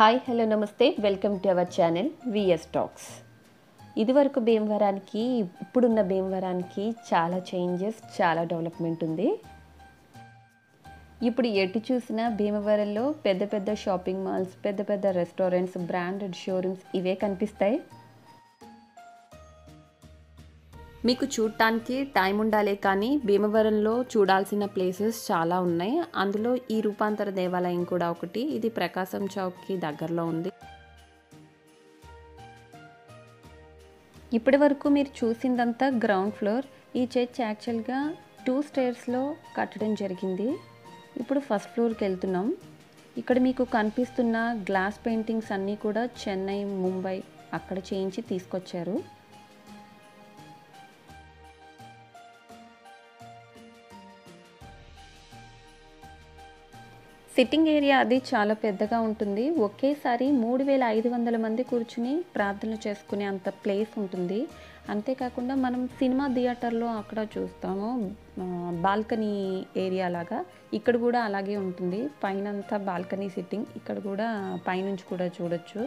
Hi hello నమస్తే welcome to our channel VS talks. ఇదివరకు భీమవరానికి ఇప్పుడున్న భీమవరానికి చాలా చేంజెస్, చాలా డెవలప్మెంట్ ఉంది. ఇప్పుడు ఎటు చూసినా భీమవరంలో పెద్ద పెద్ద షాపింగ్ మాల్స్, పెద్ద పెద్ద రెస్టారెంట్స్, బ్రాండెడ్ షోరూమ్స్ ఇవే కనిపిస్తాయి. మీకు చూడటానికి టైం ఉండాలి, కానీ భీమవరంలో చూడాల్సిన ప్లేసెస్ చాలా ఉన్నాయి. అందులో ఈ రూపాంతర దేవాలయం కూడా ఒకటి. ఇది ప్రకాశం చౌక్కి దగ్గరలో ఉంది. ఇప్పటి వరకు మీరు చూసిందంతా గ్రౌండ్ ఫ్లోర్. ఈ చర్చ్ యాక్చువల్గా 2 స్టేర్స్లో కట్టడం జరిగింది. ఇప్పుడు ఫస్ట్ ఫ్లోర్కి వెళ్తున్నాం. ఇక్కడ మీకు కనిపిస్తున్న గ్లాస్ పెయింటింగ్స్ అన్నీ కూడా చెన్నై, ముంబై అక్కడ చేయించి తీసుకొచ్చారు. సిట్టింగ్ ఏరియా అది చాలా పెద్దగా ఉంటుంది. ఒకేసారి 3500 మంది కూర్చుని ప్రార్థనలు చేసుకునే అంత ప్లేస్ ఉంటుంది. అంతేకాకుండా మనం సినిమా థియేటర్లో అక్కడ చూస్తాము బాల్కనీ ఏరియా లాగా, ఇక్కడ కూడా అలాగే ఉంటుంది. పైన అంతా బాల్కనీ సిట్టింగ్, ఇక్కడ కూడా పైనుంచి కూడా చూడొచ్చు.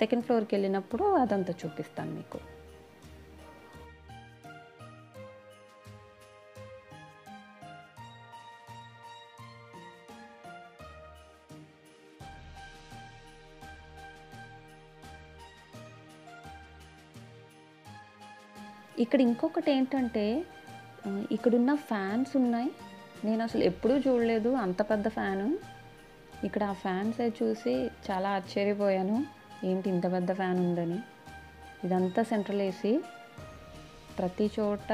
సెకండ్ ఫ్లోర్కి వెళ్ళినప్పుడు అదంతా చూపిస్తాను మీకు. ఇక్కడ ఇంకొకటి ఏంటంటే, ఇక్కడున్న ఫ్యాన్స్ ఉన్నాయి. నేను అసలు ఎప్పుడూ చూడలేదు అంత పెద్ద ఫ్యాను. ఇక్కడ ఆ ఫ్యాన్స్ చూసి చాలా ఆశ్చర్యపోయాను, ఏంటి ఇంత పెద్ద ఫ్యాన్ ఉందని. ఇదంతా సెంట్రల్ ఏసీ. ప్రతి చోట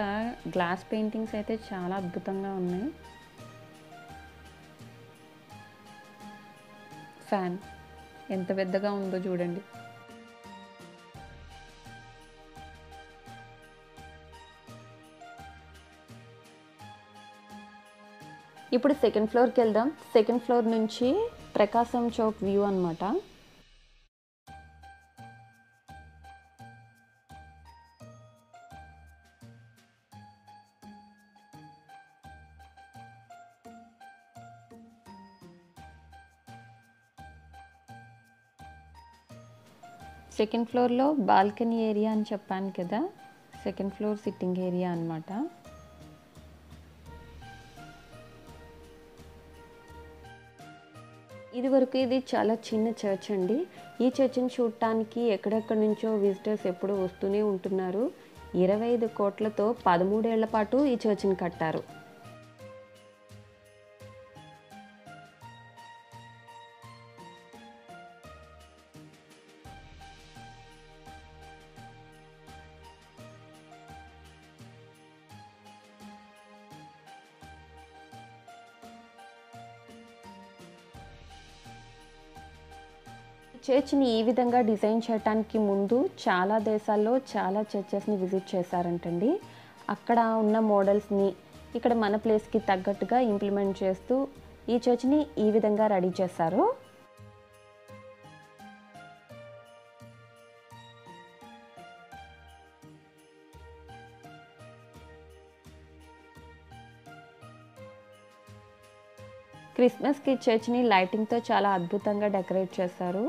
గ్లాస్ పెయింటింగ్స్ అయితే చాలా అద్భుతంగా ఉన్నాయి. ఫ్యాన్ ఎంత పెద్దగా ఉందో చూడండి. ఇప్పుడు సెకండ్ ఫ్లోర్కి వెళ్దాం. సెకండ్ ఫ్లోర్ నుంచి ప్రకాశం చౌక్ వ్యూ అన్నమాట. సెకండ్ ఫ్లోర్లో బాల్కనీ ఏరియా అని చెప్పాను కదా, సెకండ్ ఫ్లోర్ సిట్టింగ్ ఏరియా అన్నమాట. ఇదివరకు ఇది చాలా చిన్న చర్చ్ అండి. ఈ చర్చ్ని చూడటానికి ఎక్కడెక్కడి నుంచో విజిటర్స్ ఎప్పుడూ వస్తూనే ఉంటున్నారు. 25 కోట్లతో 13 ఏళ్ల పాటు ఈ చర్చ్ని కట్టారు. చర్చ్ని ఈ విధంగా డిజైన్ చేయడానికి ముందు చాలా దేశాల్లో చాలా చర్చెస్ని విజిట్ చేశారంటండి. అక్కడ ఉన్న మోడల్స్ని ఇక్కడ మన ప్లేస్కి తగ్గట్టుగా ఇంప్లిమెంట్ చేస్తూ ఈ చర్చ్ని ఈ విధంగా రెడీ చేశారు. క్రిస్మస్కి చర్చ్ని లైటింగ్తో చాలా అద్భుతంగా డెకరేట్ చేశారు.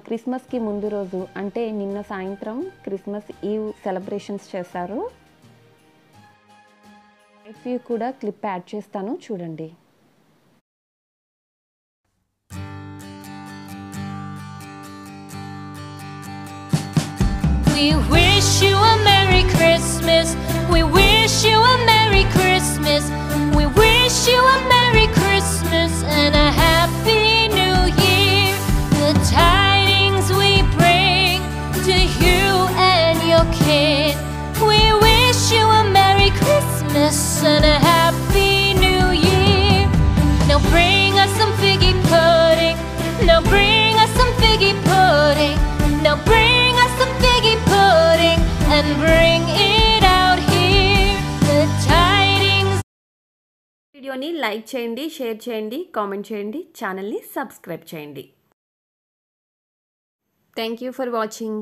క్రిస్మస్కి ముందు రోజు అంటే నిన్న సాయంత్రం క్రిస్మస్ ఈవ్ సెలబ్రేషన్స్ చేశారు. లైట్ వ్యూ కూడా క్లిప్ యాడ్ చేస్తాను, చూడండి. We wish you a Merry Christmas. We wish you a Merry Christmas. We wish you a Merry Christmas and a Happy New Year. The tidings we bring to you and your kin. We wish you a Merry Christmas and a Happy New Year. Now bring us some figgy pudding. Now bring us some figgy pudding. Now bring us some figgy pudding and bring it out here. The tidings. వీడియోని like చేయండి, share చేయండి, comment చేయండి, ఛానల్ని subscribe చేయండి. Thank you for watching.